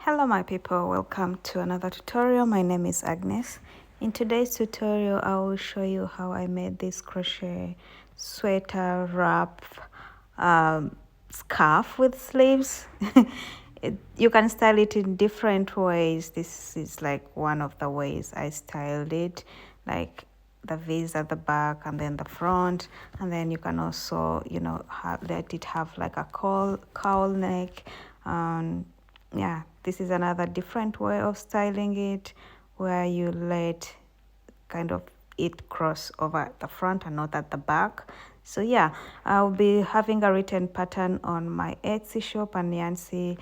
Hello my people, welcome to another tutorial. My name is Agnes. In today's tutorial I will show you how I made this crochet sweater wrap scarf with sleeves. You can style it in different ways. This is like one of the ways I styled it, like the V's at the back and then the front, and then you can also let it have like a cowl neck. Yeah, this is another different way of styling it, where you let kind of it cross over the front and not at the back. So yeah, I'll be having a written pattern on my Etsy shop and Yancy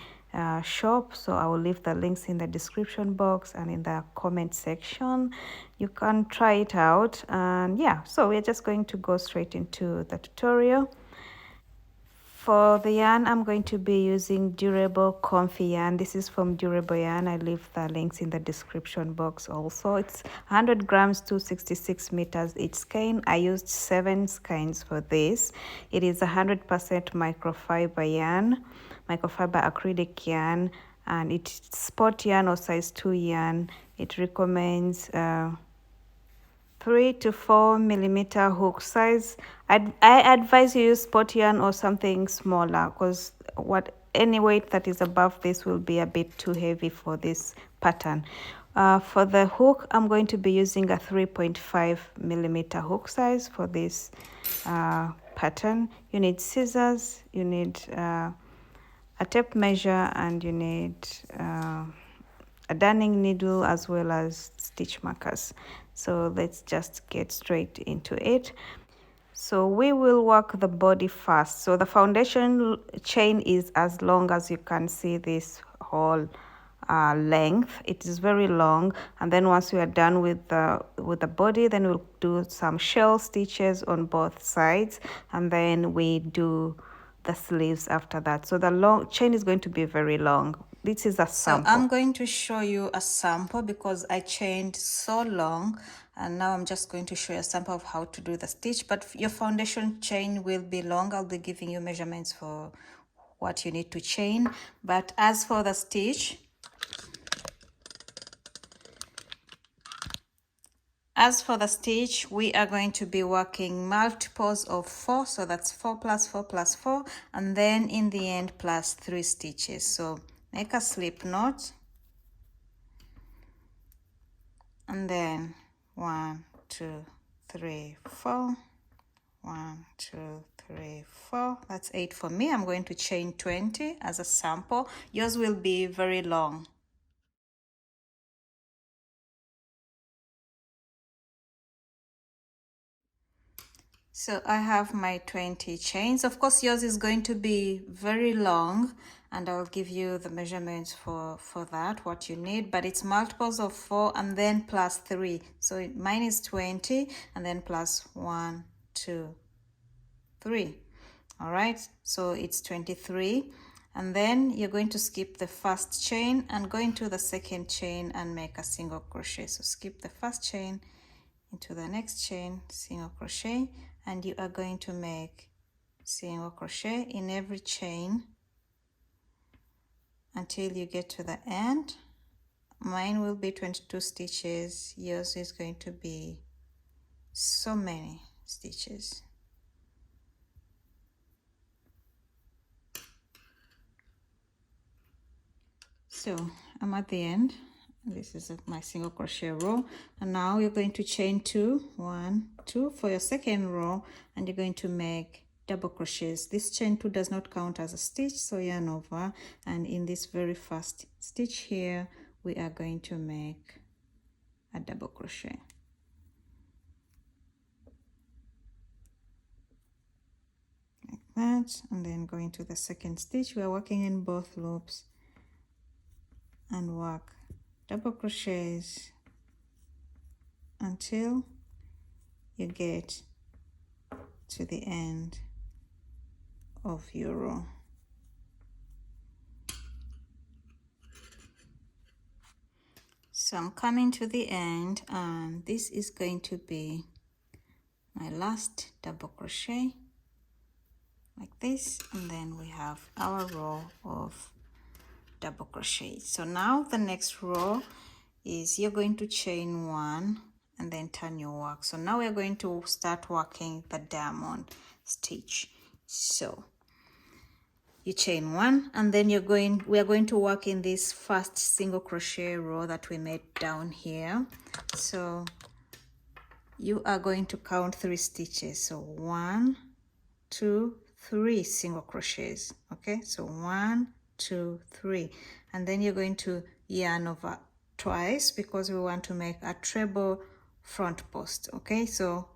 shop, so I will leave the links in the description box and in the comment section. You can try it out. And yeah, so we're just going to go straight into the tutorial. For the yarn, I'm going to be using durable comfy yarn. This is from Durable Yarn. I leave the links in the description box also. It's 100 grams to 66 meters each skein. I used 7 skeins for this. It is 100% microfiber yarn, microfiber acrylic yarn, and it's sport yarn or size 2 yarn. It recommends 3 to 4 millimeter hook size. I advise you use sport yarn or something smaller, because any weight that is above this will be a bit too heavy for this pattern. For the hook, I'm going to be using a 3.5 millimeter hook size for this pattern. You need scissors, you need a tape measure, and you need a darning needle as well as stitch markers. So let's just get straight into it. So we will work the body first. So the foundation chain is as long as you can see this whole length. It is very long, and then once we are done with the body, then we'll do some shell stitches on both sides, and then we do the sleeves after that. So the long chain is going to be very long. This is a sample. So I'm going to show you a sample because I chained so long, and now I'm just going to show you a sample of how to do the stitch. But your foundation chain will be long. I'll be giving you measurements for what you need to chain. But as for the stitch, we are going to be working multiples of 4, so that's 4 plus 4 plus 4, and then in the end plus 3 stitches. So make a slip knot, and then 1 2 3 4, 1 2 3 4. That's 8 for me. I'm going to chain 20 as a sample. Yours will be very long. So I have my 20 chains. Of course, yours is going to be very long, and I'll give you the measurements for that, what you need. But it's multiples of 4 and then plus 3. So mine is 20 and then plus 1, 2, 3. All right, so it's 23. And then you're going to skip the first chain and go into the second chain and make a single crochet. So skip the first chain, into the next chain, single crochet, and you are going to make single crochet in every chain until you get to the end. Mine will be 22 stitches. Yours is going to be so many stitches. So I'm at the end. This is my single crochet row, and now you're going to chain 2, 1, 2 for your second row, and you're going to make double crochets. This chain 2 does not count as a stitch, so yarn over, and in this very first stitch here we are going to make a double crochet. Like that, and then go into the second stitch. We are working in both loops, and work double crochets until you get to the end of your row. So I'm coming to the end, and this is going to be my last double crochet like this, and then we have our row of double crochet. So now the next row is you're going to chain 1 and then turn your work. So now we're going to start working the diamond stitch. So you chain 1 and then we are going to work in this first single crochet row that we made down here. So you are going to count 3 stitches. So 1, 2, 3 single crochets. Okay, so 1, 2, 3, and then you're going to yarn over twice because we want to make a treble front post. Okay, so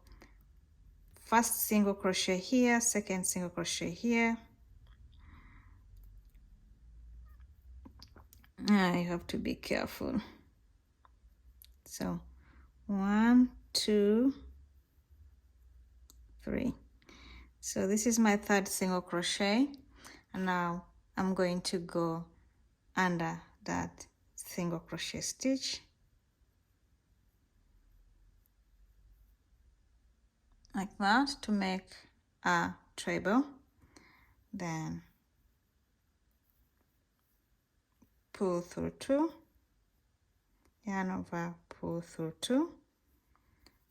first single crochet here, second single crochet here. You have to be careful. So 1, 2, 3. So this is my third single crochet, and now I'm going to go under that single crochet stitch like that to make a treble. Then pull through 2, yarn over, pull through 2,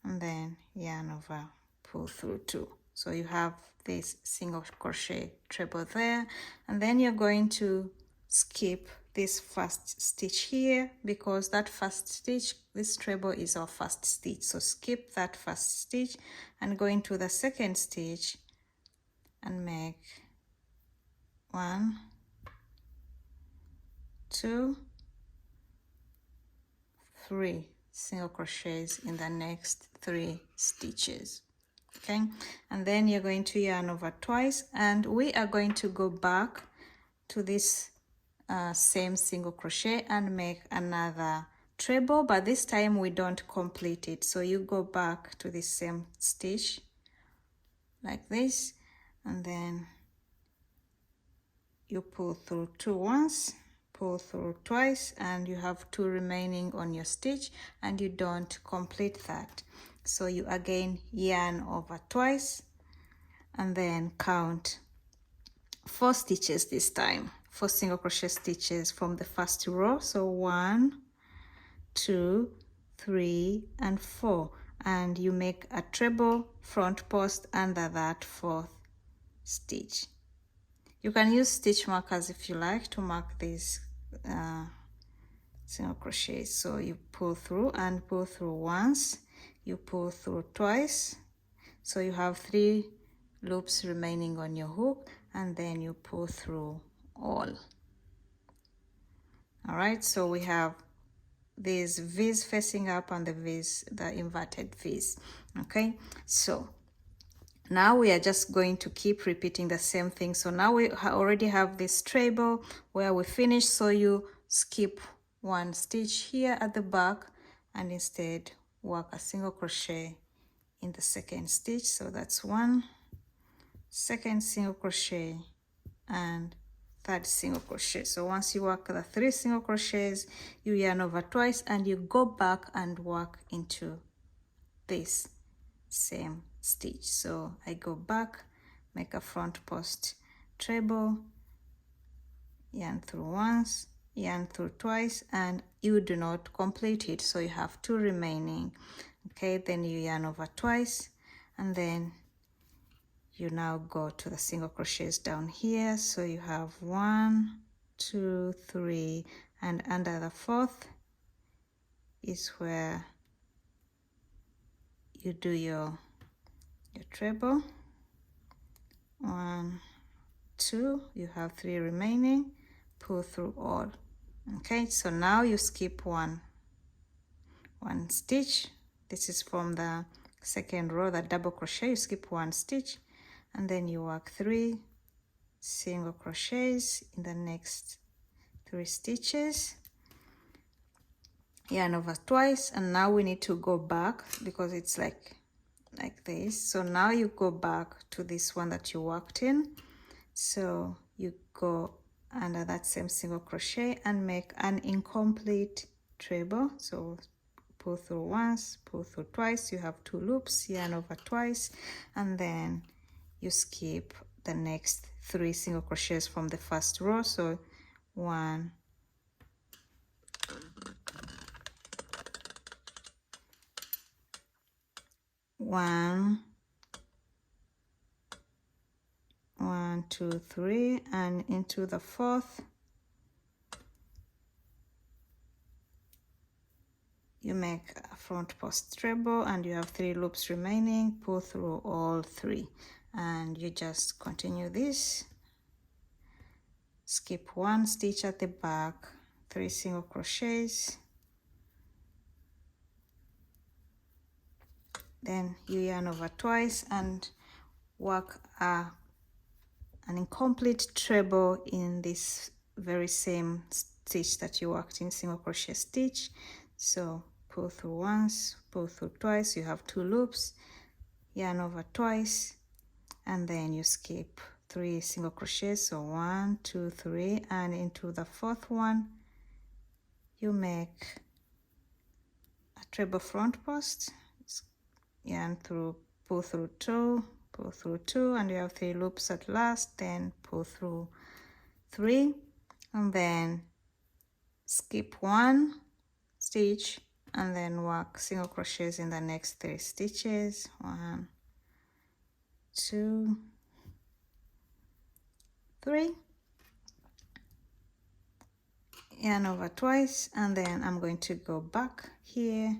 and then yarn over, pull through 2. So you have this single crochet treble there, and then you're going to skip this first stitch here because that first stitch, this treble is our first stitch. So skip that first stitch and go into the second stitch and make 1, 2, 3 single crochets in the next 3 stitches. Okay, and then you're going to yarn over twice, and we are going to go back to this same single crochet and make another treble, but this time we don't complete it. So you go back to this same stitch like this, and then you pull through 2 once, pull through twice, and you have 2 remaining on your stitch, and you don't complete that. So you again yarn over twice and then count 4 stitches this time, 4 single crochet stitches from the first row. So 1, 2, 3, and 4, and you make a treble front post under that 4th stitch. You can use stitch markers if you like to mark these single crochets. So you pull through and pull through once, you pull through twice, so you have 3 loops remaining on your hook, and then you pull through all. All right, so we have these V's facing up and the V's, the inverted V's. Okay, so now we are just going to keep repeating the same thing. So now we already have this treble where we finish, so you skip 1 stitch here at the back and instead work a single crochet in the second stitch. So that's 1, second single crochet, and third single crochet. So once you work the 3 single crochets, you yarn over twice and you go back and work into this same stitch. So I go back, make a front post treble, yarn through once, yarn through twice, and you do not complete it, so you have 2 remaining. Okay, then you yarn over twice, and then you now go to the single crochets down here. So you have 1, 2, 3, and under the 4th is where you do your treble. 1, 2, you have 3 remaining, pull through all. Okay, so now you skip one stitch. This is from the second row, the double crochet. You skip 1 stitch, and then you work 3 single crochets in the next 3 stitches, yarn over twice, and now we need to go back because it's like this. So now you go back to this one that you worked in, so you go under that same single crochet and make an incomplete treble. So pull through once, pull through twice, you have 2 loops, yarn over twice, and then you skip the next 3 single crochets from the first row. So 1, 1, 1, 2, 3, and into the fourth you make a front post treble, and you have 3 loops remaining. Pull through all 3, and you just continue this. Skip 1 stitch at the back, 3 single crochets, then you yarn over twice and work an incomplete treble in this very same stitch that you worked in single crochet stitch. So pull through once, pull through twice, you have 2 loops, yarn over twice, and then you skip 3 single crochets, so 1, 2, 3, and into the fourth one you make a treble front post, yarn through, pull through 2, pull through 2, and you have 3 loops at last, then pull through 3, and then skip 1 stitch, and then work single crochets in the next 3 stitches. 1, 2, 3, yarn over twice, and then I'm going to go back here,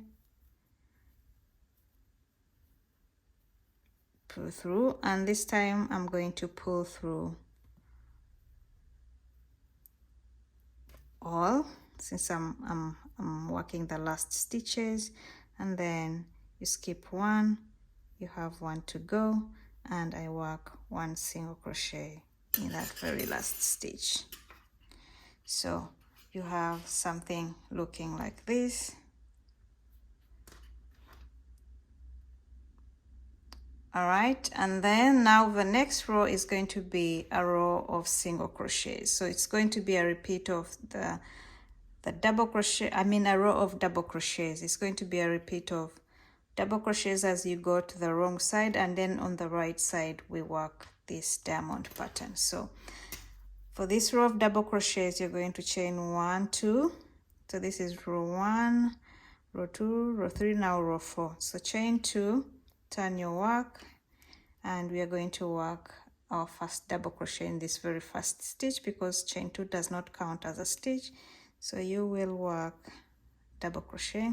pull through, and this time I'm going to pull through all, since I'm working the last stitches, and then you skip 1, you have 1 to go, and I work 1 single crochet in that very last stitch. So you have something looking like this. All right, and then now the next row is going to be a row of single crochets. So it's going to be a repeat of the double crochet, a row of double crochets. It's going to be a repeat of double crochets as you go to the wrong side, and then on the right side we work this diamond pattern. So for this row of double crochets you're going to chain 1, 2. So this is row 1, row 2, row 3, now row 4. So chain 2, turn your work, and we are going to work our first double crochet in this very first stitch, because chain 2 does not count as a stitch. So you will work double crochet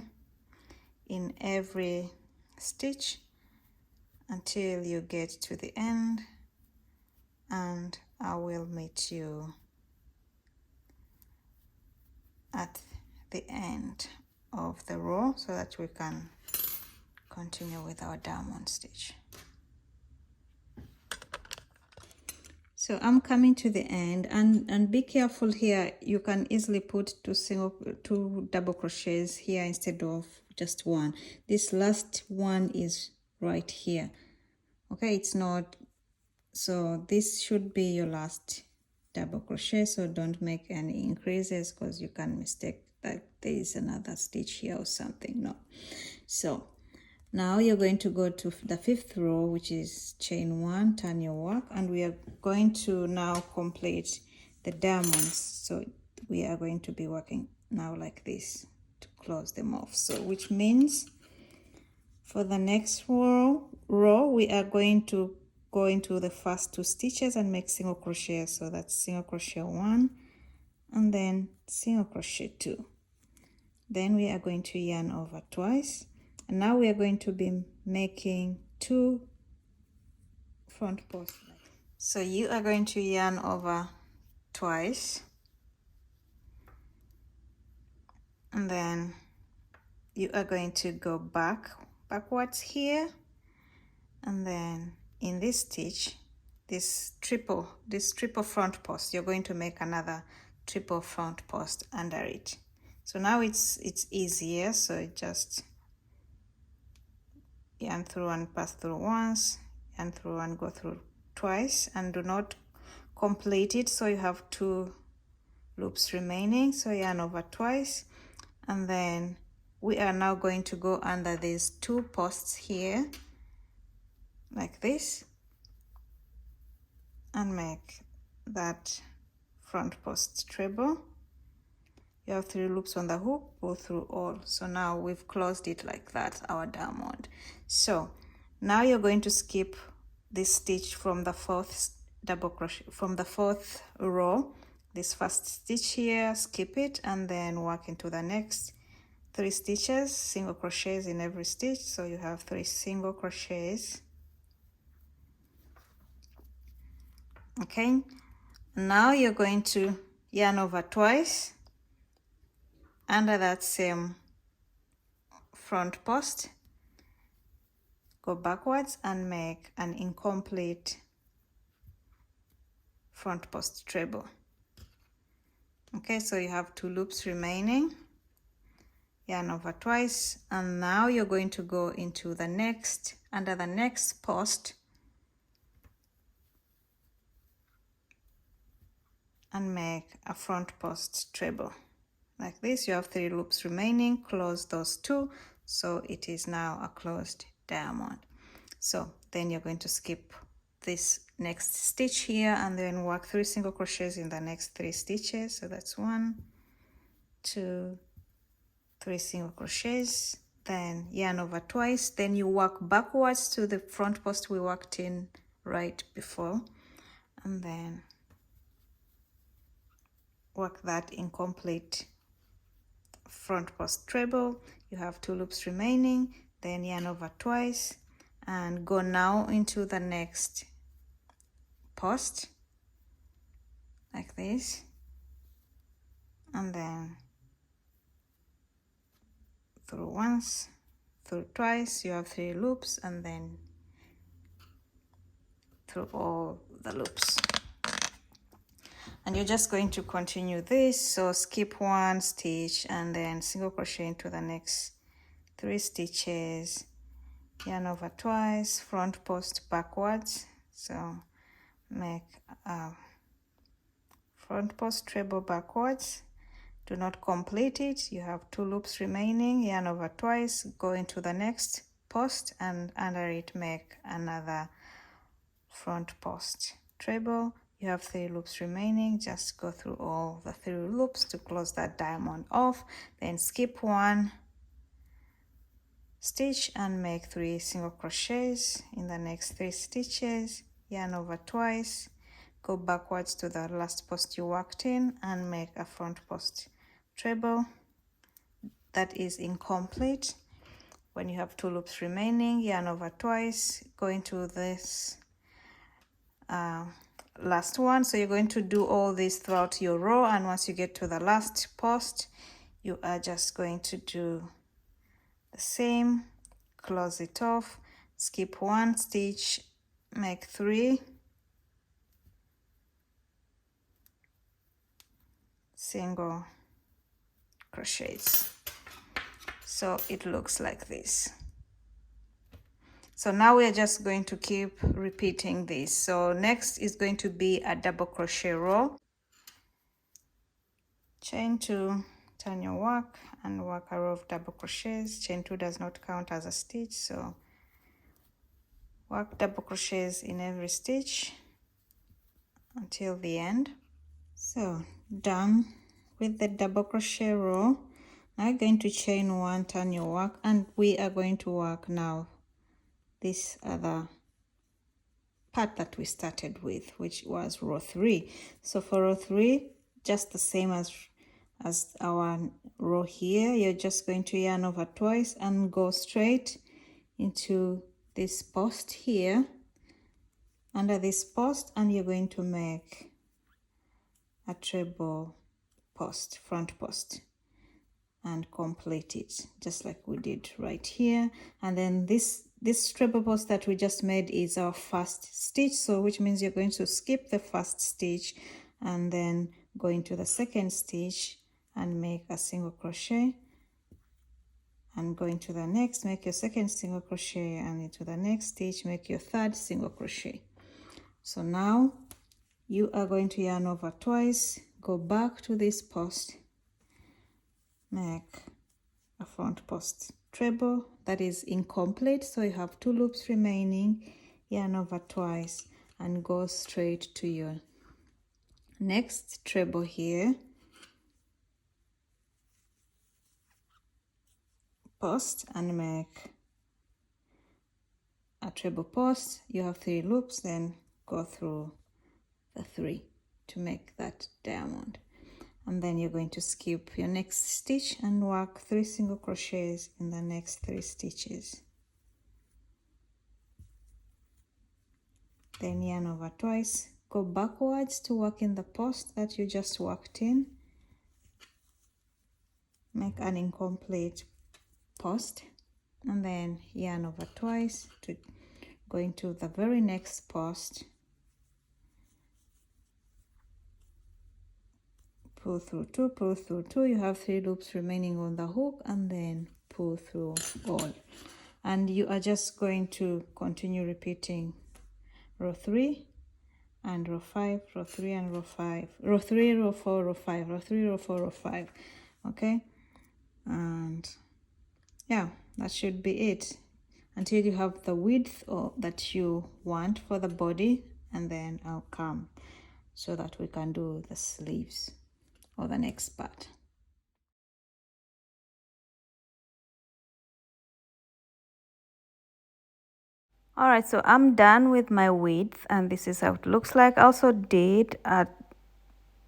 in every stitch until you get to the end, and I will meet you at the end of the row so that we can continue with our diamond stitch. So I'm coming to the end, and be careful here, you can easily put 2 double crochets here instead of just 1. This last one is right here. Okay, it's not, so this should be your last double crochet, so don't make any increases because you can mistake that there is another stitch here or something. No. So now you're going to go to the 5th row, which is chain 1, turn your work, and we are going to now complete the diamonds. So we are going to be working now like this to close them off. So which means for the next row we are going to go into the first 2 stitches and make single crochet. So that's single crochet 1 and then single crochet 2. Then we are going to yarn over twice. And now we are going to be making 2 front posts. So you are going to yarn over twice, and then you are going to go backwards here, and then in this stitch, this triple front post, you're going to make another triple front post under it. So now it's easier, so it just yarn through and pass through once, yarn through and go through twice, and do not complete it, so you have 2 loops remaining. So yarn over twice, and then we are now going to go under these 2 posts here like this and make that front post treble. You have 3 loops on the hook, pull through all. So now we've closed it like that, our diamond. So Now you're going to skip this stitch from the fourth double crochet, from the fourth row, this first stitch here, skip it, and then work into the next 3 stitches, single crochets in every stitch, so you have 3 single crochets. Okay, now you're going to yarn over twice under that same front post, go backwards and make an incomplete front post treble. Okay, so you have 2 loops remaining, yarn over twice, and now you're going to go into the next, under the next post, and make a front post treble like this. You have 3 loops remaining, close those 2, so it is now a closed diamond. So then you're going to skip this next stitch here and then work 3 single crochets in the next 3 stitches. So that's 1, 2, 3 single crochets, then yarn over twice, then you work backwards to the front post we worked in right before, and then work that incomplete front post treble. You have 2 loops remaining, then yarn over twice and go now into the next post like this, and then through once, through twice, you have 3 loops, and then through all the loops. And you're just going to continue this, so skip 1 stitch and then single crochet into the next 3 stitches, yarn over twice, front post backwards, so make a front post treble backwards. Do not complete it, you have 2 loops remaining, yarn over twice, go into the next post, and under it make another front post treble. You have 3 loops remaining, just go through all the 3 loops to close that diamond off, then skip 1 stitch and make 3 single crochets in the next 3 stitches, yarn over twice, go backwards to the last post you worked in and make a front post treble that is incomplete. When you have 2 loops remaining, yarn over twice, go into this last one. So you're going to do all this throughout your row, and once you get to the last post, you are just going to do the same, close it off, skip 1 stitch, make 3 single crochets. So it looks like this. So now we're just going to keep repeating this. So next is going to be a double crochet row. Chain 2, turn your work and work a row of double crochets. Chain 2 does not count as a stitch, so work double crochets in every stitch until the end. So done with the double crochet row. Now you're going to chain 1, turn your work, and we are going to work now this other part that we started with, which was row 3. So for row 3, just the same as our row here, you're just going to yarn over twice and go straight into this post here, under this post, and you're going to make a treble post, front post, and complete it just like we did right here. And then this treble post that we just made is our first stitch, so which means you're going to skip the first stitch and then go into the second stitch and make a single crochet, and go into the next, make your second single crochet, and into the next stitch make your third single crochet. So now you are going to yarn over twice, go back to this post, make a front post treble that is incomplete, so you have 2 loops remaining, yarn over twice and go straight to your next treble here, post, and make a treble post, you have 3 loops, then go through the 3 to make that diamond. And then you're going to skip your next stitch and work 3 single crochets in the next 3 stitches. Then yarn over twice, go backwards to work in the post that you just worked in. Make an incomplete post, and then yarn over twice to go into the very next post. Pull through 2, pull through 2, you have 3 loops remaining on the hook, and then pull through all. And you are just going to continue repeating row 3 and row 5, row 3 and row 5, row 3, row 4, row 5, row 3, row 4, row 5. Okay, and yeah, that should be it until you have the width that you want for the body, and then I'll come so that we can do the sleeves or the next part. Alright, so I'm done with my width, and this is how it looks like. I also did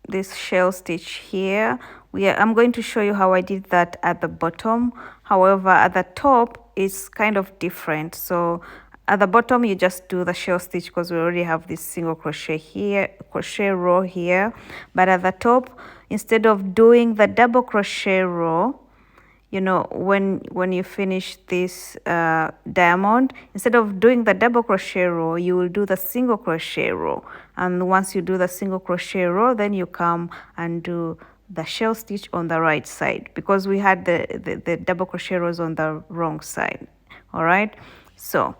this shell stitch here. I'm going to show you how I did that at the bottom. However, at the top it's kind of different. So at the bottom you just do the shell stitch because we already have this single crochet here, crochet row here. But at the top, instead of doing the double crochet row, you know, when you finish this diamond, instead of doing the double crochet row, you will do the single crochet row. And once you do the single crochet row, then you come and do the shell stitch on the right side, because we had the double crochet rows on the wrong side. All right, so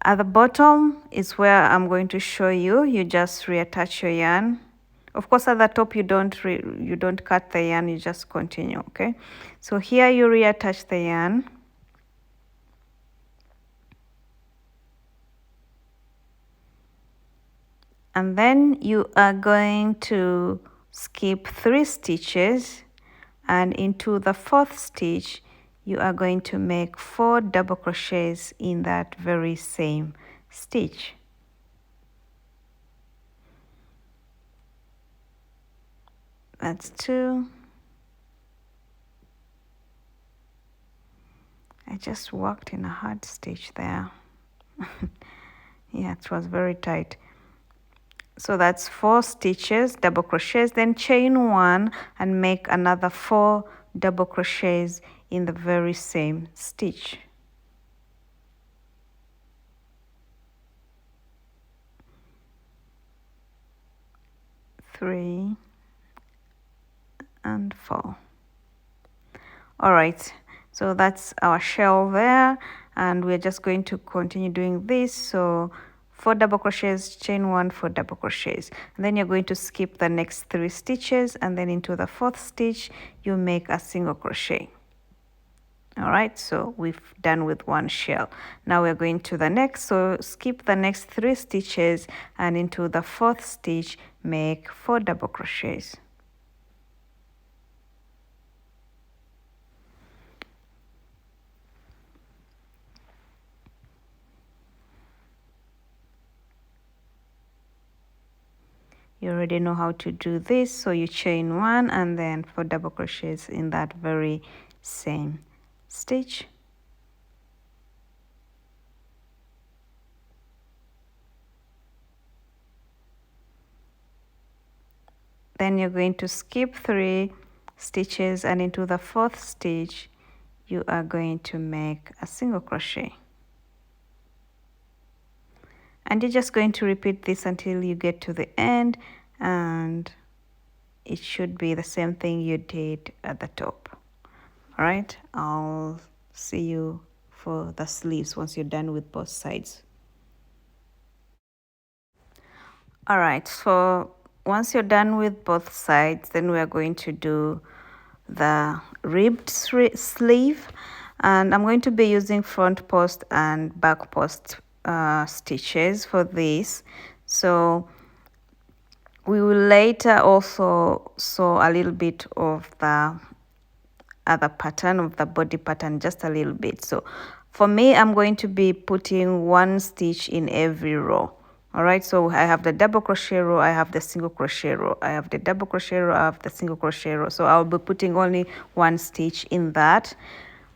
at the bottom is where I'm going to show you. You just reattach your yarn. Of course, at the top you don't cut the yarn, you just continue. Okay, so here you reattach the yarn, and then you are going to skip 3 stitches, and into the 4th stitch you are going to make 4 double crochets in that very same stitch. That's 2. I just worked in a hard stitch there. Yeah, it was very tight. So that's 4 stitches, double crochets, then chain 1 and make another 4 double crochets in the very same stitch. Three and 4. All right, so that's our shell there, and we're just going to continue doing this. So 4 double crochets, chain 1, 4 double crochets, and then you're going to skip the next 3 stitches, and then into the 4th stitch you make a single crochet. All right, so we've done with 1 shell. Now we're going to the next, so skip the next 3 stitches, and into the 4th stitch make 4 double crochets. You already know how to do this, so you chain 1 and then 4 double crochets in that very same stitch. Then you're going to skip 3 stitches, and into the 4th stitch you are going to make a single crochet. And you're just going to repeat this until you get to the end, and it should be the same thing you did at the top. All right, I'll see you for the sleeves once you're done with both sides. All right, so once you're done with both sides, then we are going to do the ribbed sleeve, and I'm going to be using front post and back post stitches for this. So we will later also sew a little bit of the other pattern, of the body pattern, just a little bit. So For me, I'm going to be putting 1 stitch in every row. All right, so I have the double crochet row, I have the single crochet row, I have the double crochet row, I have the single crochet row. So I'll be putting only 1 stitch in that,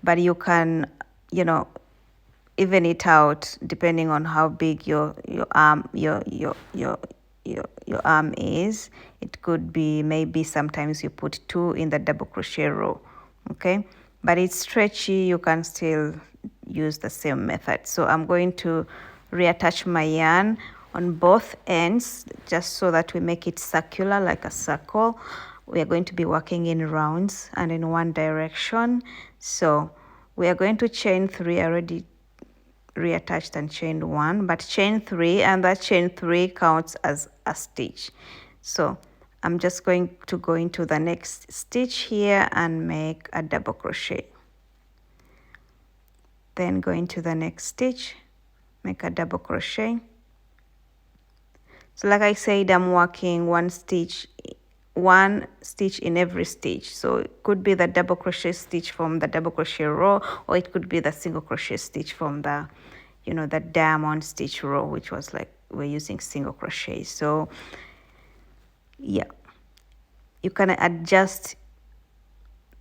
but you can, you know, even it out depending on how big your arm your arm is. It could be maybe sometimes you put 2 in the double crochet row, okay, but it's stretchy, you can still use the same method. So I'm going to reattach my yarn on both ends just so that we make it circular, like a circle. We are going to be working in rounds and in one direction. So we are going to chain 3. I already reattached and chained 1, but chain 3, and that chain 3 counts as a stitch. So I'm just going to go into the next stitch here and make a double crochet, then go into the next stitch, make a double crochet. So like I said, I'm working 1 stitch in every stitch. So it could be the double crochet stitch from the double crochet row, or it could be the single crochet stitch from the, you know, the diamond stitch row, which was like we're using single crochet. So yeah, you can adjust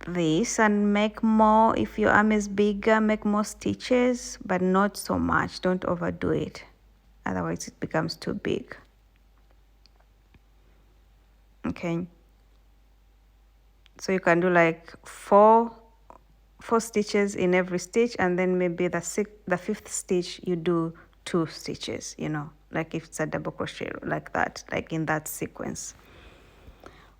this and make more. If your arm is bigger, make more stitches, but not so much. Don't overdo it, otherwise it becomes too big. Okay, so you can do like four stitches in every stitch, and then maybe the 5th stitch you do 2 stitches, you know, like if it's a double crochet, like that, like in that sequence.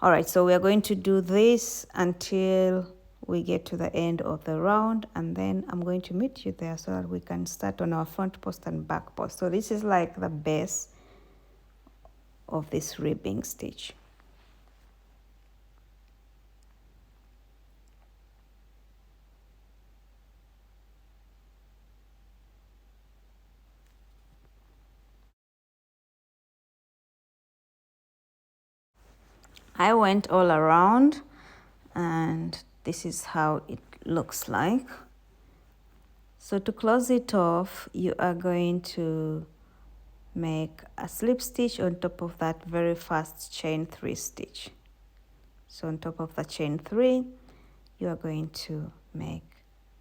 All right, so we are going to do this until we get to the end of the round, and then I'm going to meet you there so that we can start on our front post and back post. So this is like the base of this ribbing stitch. I went all around, and this is how it looks like. So to close it off, you are going to make a slip stitch on top of that very first chain 3 stitch. So on top of the chain 3, you are going to make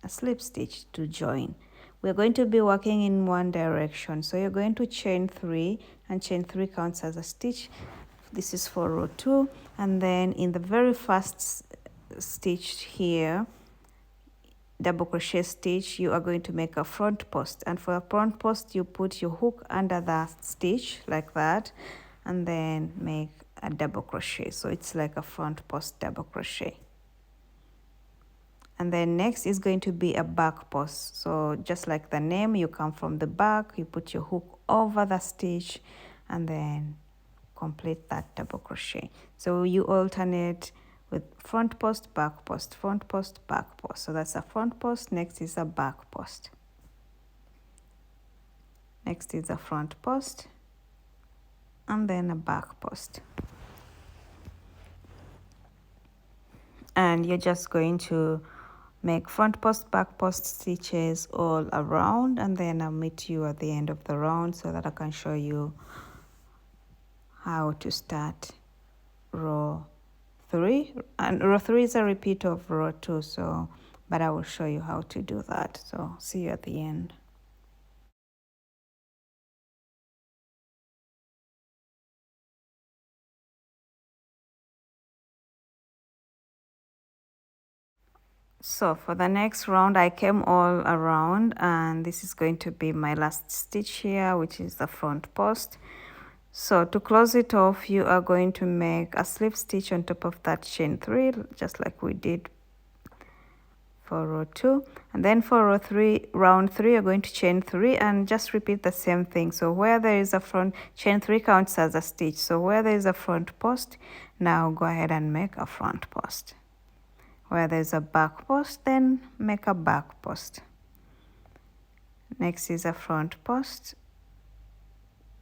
a slip stitch to join. We're going to be working in one direction, so you're going to chain 3, and chain 3 counts as a stitch. This is for row 2, and then in the very first stitch here, double crochet stitch, you are going to make a front post, and for a front post you put your hook under that stitch like that, and then make a double crochet. So it's like a front post double crochet. And then next is going to be a back post. So just like the name, you come from the back, you put your hook over the stitch, and then complete that double crochet. So you alternate with front post, back post, front post, back post. So that's a front post. Next is a back post. Next is a front post, and then a back post. And you're just going to make front post, back post stitches all around, and then I'll meet you at the end of the round so that I can show you how to start row 3. And row 3 is a repeat of row 2, so but I will show you how to do that. So see you at the end. So for the next round, I came all around, and this is going to be my last stitch here, which is the front post. So to close it off, you are going to make a slip stitch on top of that chain 3, just like we did for row 2. And then for round 3, you're going to chain 3 and just repeat the same thing. So where there is a front, chain 3 counts as a stitch. So where there is a front post, now go ahead and make a front post. Where there's a back post, then make a back post. Next is a front post,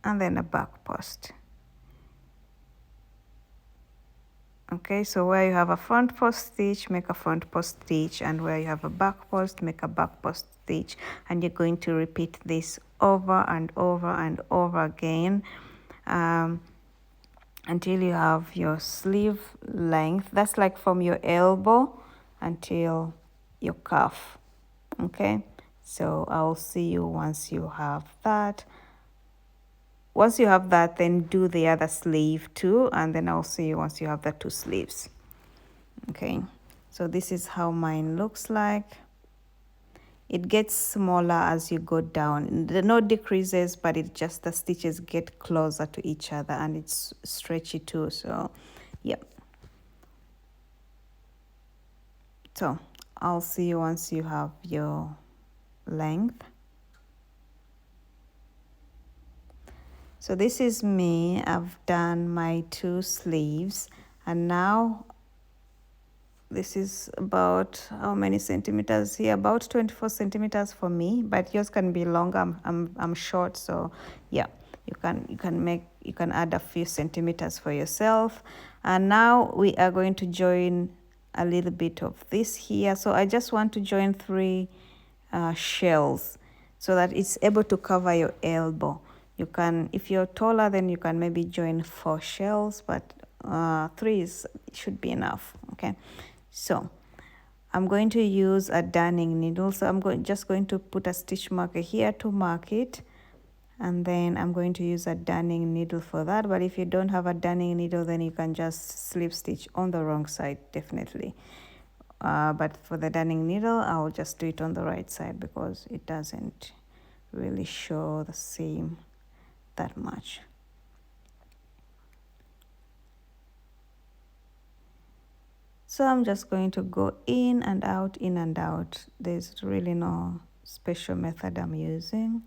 and then a back post. Okay, so where you have a front post stitch, make a front post stitch, and where you have a back post, make a back post stitch, and you're going to repeat this over and over and over again until you have your sleeve length. That's like from your elbow until your cuff. Okay, so I'll see you once you have that. Once you have that, then do the other sleeve too, and then I'll see you once you have the two sleeves. Okay, so this is how mine looks like. It gets smaller as you go down. No decreases, but it just, the stitches get closer to each other, and it's stretchy too. So yeah, so I'll see you once you have your length. So this is me. I've done my two sleeves, and now this is about how many centimeters here? About 24 centimeters for me, but yours can be longer. I'm short, so yeah, you can add a few centimeters for yourself. And now we are going to join a little bit of this here. So I just want to join 3 shells so that it's able to cover your elbow. You can, if you're taller, then you can maybe join 4 shells, but 3 should be enough. Okay, so I'm going to use a darning needle. So I'm just going to put a stitch marker here to mark it, and then I'm going to use a darning needle for that. But if you don't have a darning needle, then you can just slip stitch on the wrong side, definitely. But for the darning needle, I'll just do it on the right side because it doesn't really show the seam that much. So I'm just going to go in and out, in and out. There's really no special method I'm using.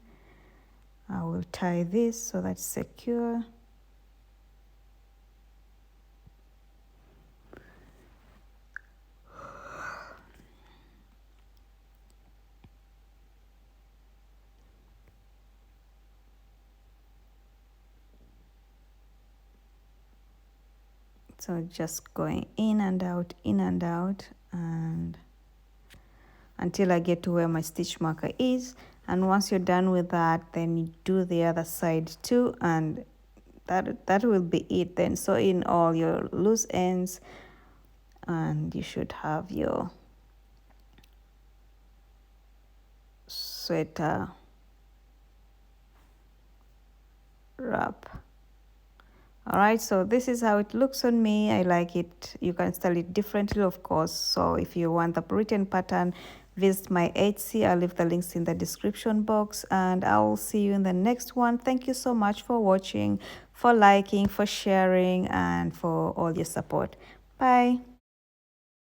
I will tie this so that's secure. So just going in and out, and until I get to where my stitch marker is. And once you're done with that, then you do the other side too, and that will be it then. Sew in all your loose ends, and you should have your sweater wrap. All right, so this is how it looks on me. I like it. You can style it differently, of course. So if you want the written pattern, visit my Etsy. I'll leave the links in the description box, and I will see you in the next one. Thank you so much for watching, for liking, for sharing, and for all your support. Bye.